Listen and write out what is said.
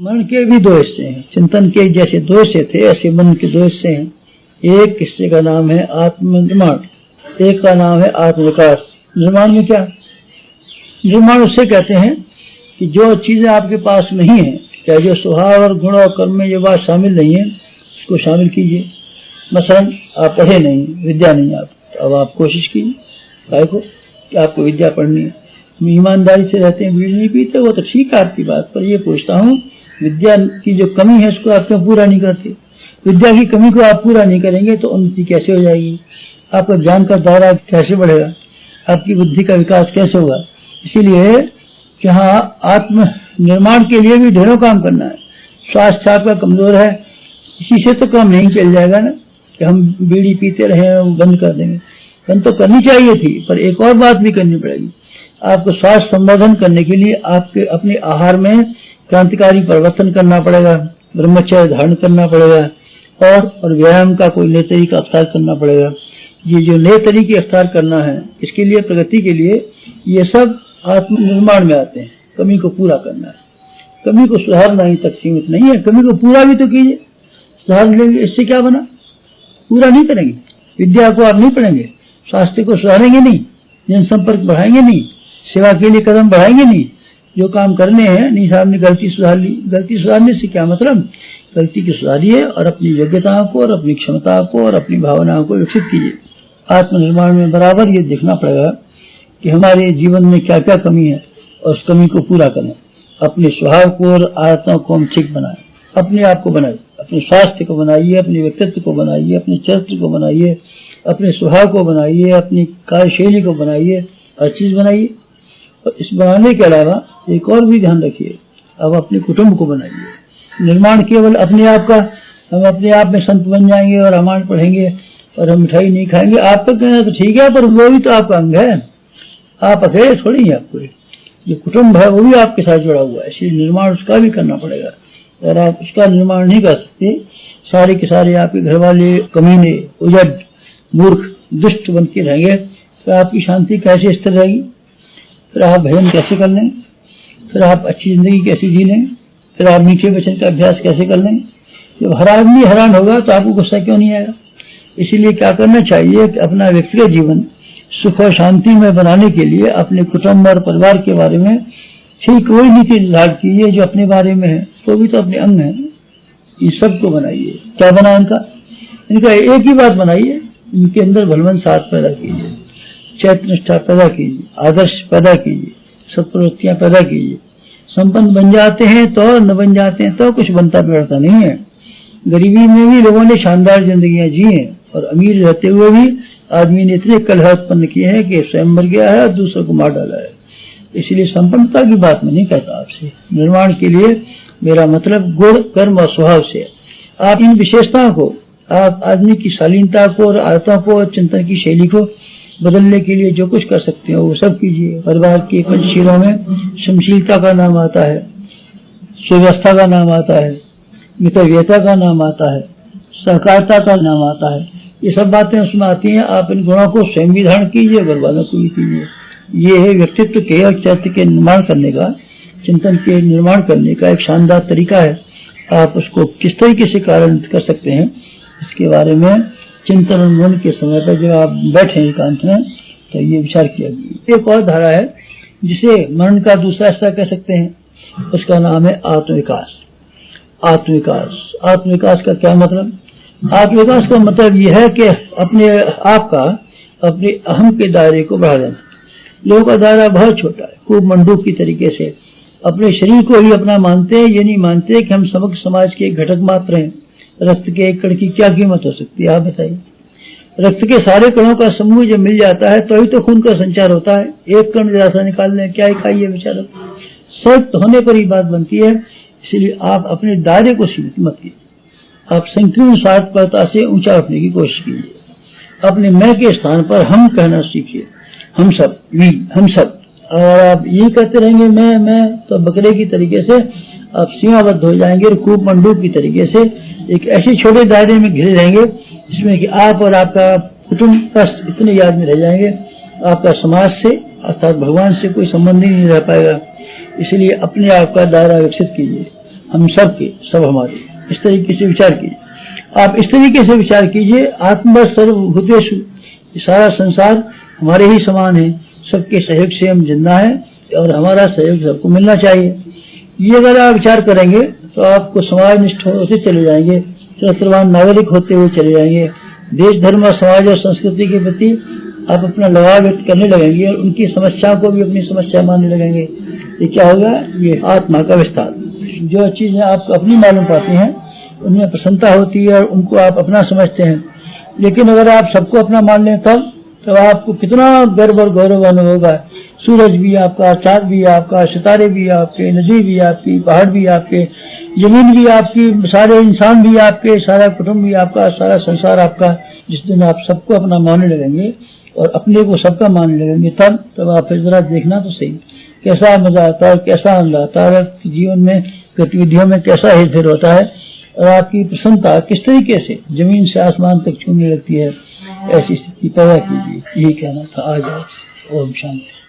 मन के भी दो हिस्से हैं। चिंतन के जैसे दो हिस्से थे ऐसे मन के दो हिस्से हैं। एक हिस्से का नाम है आत्म निर्माण, एक का नाम है आत्म विकास। निर्माण में क्या? निर्माण उससे कहते हैं कि जो चीजें आपके पास नहीं है, या जो स्वभाव और गुण और कर्म में जो बात शामिल नहीं है उसको शामिल कीजिए। मसलन आप पढ़े नहीं, विद्या नहीं आप, तो अब आप कोशिश कीजिए भाई को कि आपको विद्या पढ़नी है। ईमानदारी से रहते हैं, बीड़ी नहीं पीते, वो तो ठीक है आपकी बात, पर ये पूछता हूँ विद्या की जो कमी है उसको आप क्यों पूरा नहीं करते? विद्या की कमी को आप पूरा नहीं करेंगे तो उन्नति कैसे हो जाएगी? आपका ज्ञान का दायरा कैसे बढ़ेगा? आपकी बुद्धि का विकास कैसे होगा? इसीलिए कि हाँ, आत्म निर्माण के लिए भी ढेरों काम करना है। स्वास्थ्य आपका कमजोर है, इसी से तो काम नहीं चल जाएगा ना कि हम बीड़ी पीते रहे वो बंद कर देंगे। बंद तो करनी चाहिए थी, पर एक और बात भी करनी पड़ेगी। आपको स्वास्थ्य संवर्धन करने के लिए आपके अपने आहार में क्रांतिकारी परिवर्तन करना पड़ेगा, ब्रह्मचर्य धारण करना पड़ेगा और व्यायाम का कोई नए तरीका अख्तियार करना पड़ेगा। ये जो नए तरीके अख्तियार करना है, इसके लिए प्रगति के लिए ये सब आत्मनिर्माण में आते हैं। कमी को पूरा करना है, कमी को सुधारना ही तक सीमित नहीं है, कमी को पूरा भी तो कीजिए। सुधार लेंगे इससे क्या बना? पूरा नहीं करेंगे, विद्या को आप नहीं पढ़ेंगे, स्वास्थ्य को सुधारेंगे नहीं, जनसंपर्क बढ़ाएंगे नहीं, सेवा के लिए कदम बढ़ाएंगे नहीं। जो काम करने हैं, नहीं साहब ने गलती सुधार ली, गलती सुधारने से क्या मतलब? गलती की सुधारिए और अपनी योग्यताओं को और अपनी क्षमताओं को और अपनी भावनाओं को विकसित कीजिए। आत्मनिर्माण में बराबर ये देखना पड़ेगा कि हमारे जीवन में क्या क्या कमी है और उस कमी को पूरा करें। अपने स्वभाव को और आदतों को हम ठीक बनाएं, अपने आप को बनाइए, अपने स्वास्थ्य को बनाइए, अपने व्यक्तित्व को बनाइए, अपने चरित्र को बनाइए, अपने स्वभाव को बनाइए, अपनी कार्यशैली को बनाइए, हर चीज बनाइए। और इस बनाने के अलावा एक और भी ध्यान रखिए, अब अपने कुटुंब को बनाइए। निर्माण केवल अपने आप का, हम अपने आप में संत बन जाएंगे और रामायण पढ़ेंगे और हम मिठाई नहीं खाएंगे, आपका कहना तो ठीक है, पर वो भी तो आपका अंग है, आप अकेले थोड़ी हैं। आपको जो कुटुंब है वो भी आपके साथ जुड़ा हुआ है, इसलिए निर्माण उसका भी करना पड़ेगा। अगर आप उसका निर्माण नहीं कर सकते, सारे के सारे आपके घर वाले कमीने, उजड़, मूर्ख, दुष्ट बन के रहेंगे, तो आपकी शांति कैसे स्थिर रहेगी? फिर आप भजन कैसे कर लें? फिर आप अच्छी जिंदगी कैसे जी लें? फिर आप मीठे वचन का अभ्यास कैसे कर लें? जब हर आदमी हैरान होगा तो आपको गुस्सा क्यों नहीं आएगा? इसीलिए क्या करना चाहिए कि अपना व्यक्तिगत जीवन सुख और शांति में बनाने के लिए अपने कुटुंब और परिवार के बारे में ठीक वही नीति निर्धारित कीजिए जो अपने बारे में है, तो भी तो अपने अंग है। ये सबको बनाइए। क्या बना इनका एक ही बात बनाइए, इनके अंदर भलवन साथ पैदा कीजिए, चैत्र निष्ठा पैदा कीजिए, आदर्श पैदा कीजिए, सत्प्रवृत्तियां पैदा कीजिए। संपन्न बन जाते हैं तो, न बन जाते हैं तो कुछ बनता बिगड़ता नहीं है। गरीबी में भी लोगों ने शानदार जिंदगियां जी हैं और अमीर रहते हुए भी आदमी ने इतने कलह उत्पन्न किए हैं कि स्वयं मर गया है और दूसरों को मार डाला है। इसलिए संपन्नता की बात मैं नहीं करता आपसे। निर्माण के लिए मेरा मतलब गुण, कर्म और स्वभाव से। आप इन विशेषताओं को, आप आदमी की शालीनता को और आदतों को और चिंतन की शैली को बदलने के लिए जो कुछ कर सकते हो वो सब कीजिए। परिवार के पंचशीलों में क्षमशीलता का नाम आता है, सुव्यवस्था का नाम आता है, मितव्ययता का नाम आता है, सहकारिता का नाम आता है। ये सब बातें उसमें आती हैं। आप इन गुणों को स्वयं भी धारण कीजिए, घर वालों को भी कीजिए। ये है व्यक्तित्व के और चरित्र के निर्माण करने का, चिंतन के निर्माण करने का एक शानदार तरीका है। आप उसको किस तरीके से कार्यान्वित कर सकते हैं, इसके बारे में चिंतन और मनन के समय पर जब आप बैठे एकांत में, तो ये विचार किया गया। एक और धारा है जिसे मनन का दूसरा हिस्सा कह सकते हैं, उसका नाम है आत्मविकास। आत्मविकास, आत्मविकास का क्या मतलब? आत्मविकास का मतलब यह है कि अपने आप का, अपने अहम के दायरे को बढ़ा देना। लोगों का दायरा बहुत छोटा है, खूब मंडूक की तरीके से अपने शरीर को ही अपना मानते हैं। ये नहीं मानते कि हम समग्र समाज के एक घटक मात्र हैं। रक्त के एक कण की क्या कीमत हो सकती है, आप बताइए। रक्त के सारे कणों का समूह जब मिल जाता है तो ही तो खून का संचार होता है। एक कण जरा सा निकाल लें, क्या इकाई है बेचारा, संयुक्त होने पर ही बात बनती है। इसलिए आप अपने दायरे को सीमित मत कीजिए, आप संकीर्ण स्वार्थपरता से ऊंचा उठने की कोशिश कीजिए। अपने मैं के स्थान पर हम कहना सीखिए, हम सब, वी, हम सब। और आप ये कहते रहेंगे मैं, तो बकरे की तरीके से आप सीमाबद्ध हो जाएंगे और खूब मंडूक की तरीके से एक ऐसे छोटे दायरे में घिरे रहेंगे जिसमें कि आप और आपका कुटुंब बस इतने याद में रह जाएंगे। आपका समाज से अर्थात भगवान से कोई संबंध ही नहीं रह पाएगा। इसलिए अपने आप का दायरा विकसित कीजिए। हम सब के, सब हमारे। इस तरीके से विचार कीजिए। आप इस तरीके से विचार कीजिए, आत्मा सर्वभूतेषु, सारा संसार हमारे ही समान है, सबके सहयोग से हम जिंदा है और हमारा सहयोग सबको मिलना चाहिए। ये अगर आप विचार करेंगे तो आपको समाजनिष्ठ होते चले जाएंगे, चरित्रवान नागरिक होते हुए चले जाएंगे। देश, धर्म और समाज और संस्कृति के प्रति आप अपना लगाव व्यक्त करने लगेंगे और उनकी समस्याओं को भी अपनी समस्या मानने लगेंगे। ये क्या होगा? ये आत्मा का विस्तार। जो चीजें आपको अपनी मालूम पाती हैं उनमें प्रसन्नता होती है और उनको आप अपना समझते हैं। लेकिन अगर आप सबको अपना मान लें तब आपको कितना गर्व और गौरव अनुभव होगा। सूरज भी आपका, चाँद भी आपका, सितारे भी आपके, नदी भी आपकी, पहाड़ भी आपके, जमीन भी आपकी, सारे इंसान भी आपके, सारा कुटुंब भी आपका, सारा संसार आपका। जिस दिन आप सबको अपना मानने लगेंगे और अपने को सबका मानने लगेंगे तब आप फिर जरा देखना तो सही कैसा मजा आता है, कैसा आनंद आता है, आपके जीवन में गतिविधियों में कैसा हेरफेर होता है और आपकी प्रसन्नता किस तरीके से जमीन से आसमान तक छूने लगती है। ऐसी स्थिति पैदा कीजिए। यही कहना था आज। ओम शांति।